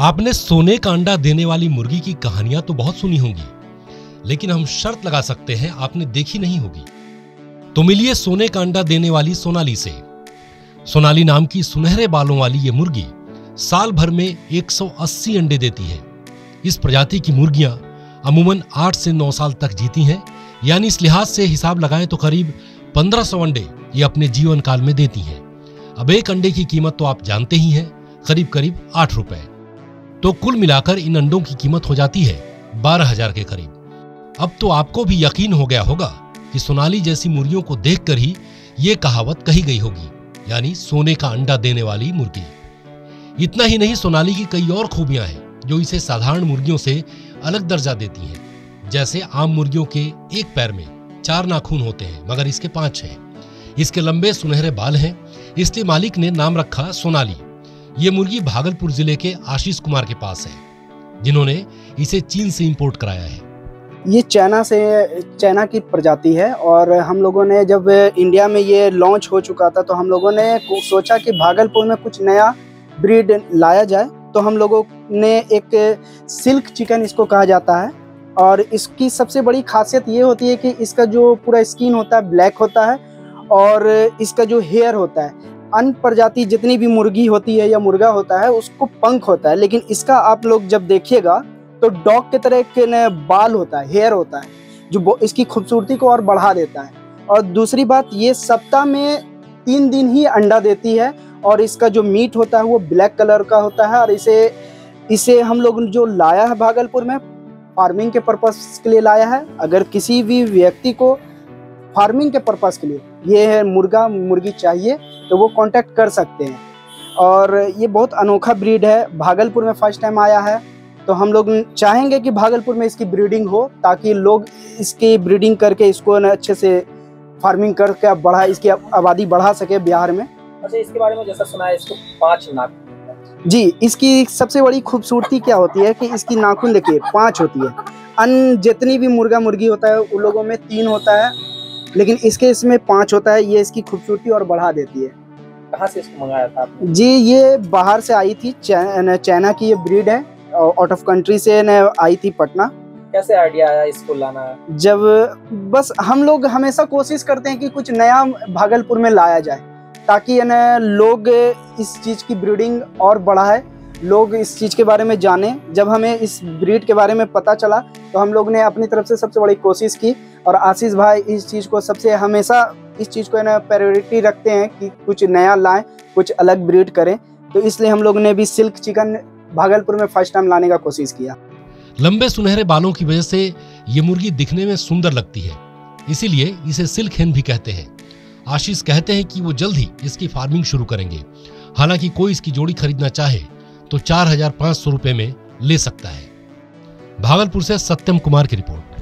आपने सोने का अंडा देने वाली मुर्गी की कहानियां तो बहुत सुनी होंगी, लेकिन हम शर्त लगा सकते हैं आपने देखी नहीं होगी। तो मिलिए सोने का अंडा देने वाली सोनाली से। सोनाली नाम की सुनहरे बालों वाली ये मुर्गी साल भर में 180 अंडे देती है। इस प्रजाति की मुर्गियां अमूमन 8 से 9 साल तक जीती हैं, यानी इस लिहाज से हिसाब लगाएं तो करीब 1500 अंडे ये अपने जीवन काल में देती हैं। अब एक अंडे की कीमत तो आप जानते ही हैं, करीब करीब 8 रुपए। तो कुल मिलाकर इन अंडों की कीमत हो जाती है 12,000 के करीब। अब तो आपको भी यकीन हो गया होगा कि सोनाली जैसी मुर्गियों को देखकर ही ये कहावत कही गई होगी, यानी सोने का अंडा देने वाली मुर्गी। इतना ही नहीं, सोनाली की कई और खूबियां हैं जो इसे साधारण मुर्गियों से अलग दर्जा देती हैं। जैसे आम मुर्गियों के एक पैर में 4 नाखून होते हैं, मगर इसके 5 हैं। इसके लंबे सुनहरे बाल हैं, इसलिए मालिक ने नाम रखा सोनाली। ये मुर्गी भागलपुर जिले के आशीष कुमार के पास है, जिन्होंने इसे चीन से इंपोर्ट कराया है। ये चाइना की प्रजाति है और हम लोगों ने जब इंडिया में ये लॉन्च हो चुका था तो हम लोगों ने सोचा कि भागलपुर में कुछ नया ब्रीड लाया जाए। तो हम लोगों ने एक सिल्क चिकन इसको कहा जाता है, और इसकी सबसे बड़ी खासियत ये होती है कि इसका जो पूरा स्किन होता है ब्लैक होता है, और इसका जो हेयर होता है, अन्य प्रजाति जितनी भी मुर्गी होती है या मुर्गा होता है उसको पंख होता है, लेकिन इसका आप लोग जब देखिएगा तो डॉग के तरह के बाल होता है, हेयर होता है, जो इसकी खूबसूरती को और बढ़ा देता है। और दूसरी बात, ये सप्ताह में 3 दिन ही अंडा देती है, और इसका जो मीट होता है वो ब्लैक कलर का होता है। और इसे हम लोग जो लाया है भागलपुर में फार्मिंग के पर्पस के लिए लाया है। अगर किसी भी व्यक्ति को फार्मिंग के पर्पस के लिए ये मुर्गा मुर्गी चाहिए तो वो कांटेक्ट कर सकते हैं। और ये बहुत अनोखा ब्रीड है, भागलपुर में फर्स्ट टाइम आया है। तो हम लोग चाहेंगे कि भागलपुर में इसकी ब्रीडिंग हो, ताकि लोग इसकी ब्रीडिंग करके इसको अच्छे से फार्मिंग करके इसकी आबादी बढ़ा सके बिहार में। अच्छा, इसके बारे में जैसा सुना है इसको 5 नाखून। जी, इसकी सबसे बड़ी खूबसूरती क्या होती है कि इसकी नाखून देखिए 5 होती है। अन्य जितनी भी मुर्गा मुर्गी होता है उन लोगों में 3 होता है, लेकिन इसमें 5 होता है। ये इसकी खूबसूरती और बढ़ा देती है। कहाँ से इसको मंगाया था आपने? जी, ये बाहर से आई थी, चाइना की ये ब्रीड है, आउट ऑफ कंट्री से आई थी, पटना। कैसे आइडिया आया इसको लाना? जब बस हम लोग हमेशा कोशिश करते हैं कि कुछ नया भागलपुर में लाया जाए, ताकि लोग इस चीज़ की ब्रीडिंग और बढ़ाए, लोग इस चीज़ के बारे में जाने। जब हमें इस ब्रीड के बारे में पता चला तो हम लोग ने अपनी तरफ से सबसे बड़ी कोशिश की, और आशीष भाई इस चीज़ को हमेशा इस चीज़ को प्रायोरिटी रखते हैं कि कुछ नया लाएं, कुछ अलग ब्रीड करें। तो इसलिए हम लोग ने भी सिल्क चिकन भागलपुर में फर्स्ट टाइम लाने का कोशिश किया। लंबे सुनहरे बालों की वजह से ये मुर्गी दिखने में सुंदर लगती है, इसीलिए इसे सिल्क हेन भी कहते हैं। आशीष कहते हैं कि वो जल्द ही इसकी फार्मिंग शुरू करेंगे। हालांकि कोई इसकी जोड़ी खरीदना चाहे तो 4,500 रुपए में ले सकता है। भागलपुर से सत्यम कुमार की रिपोर्ट।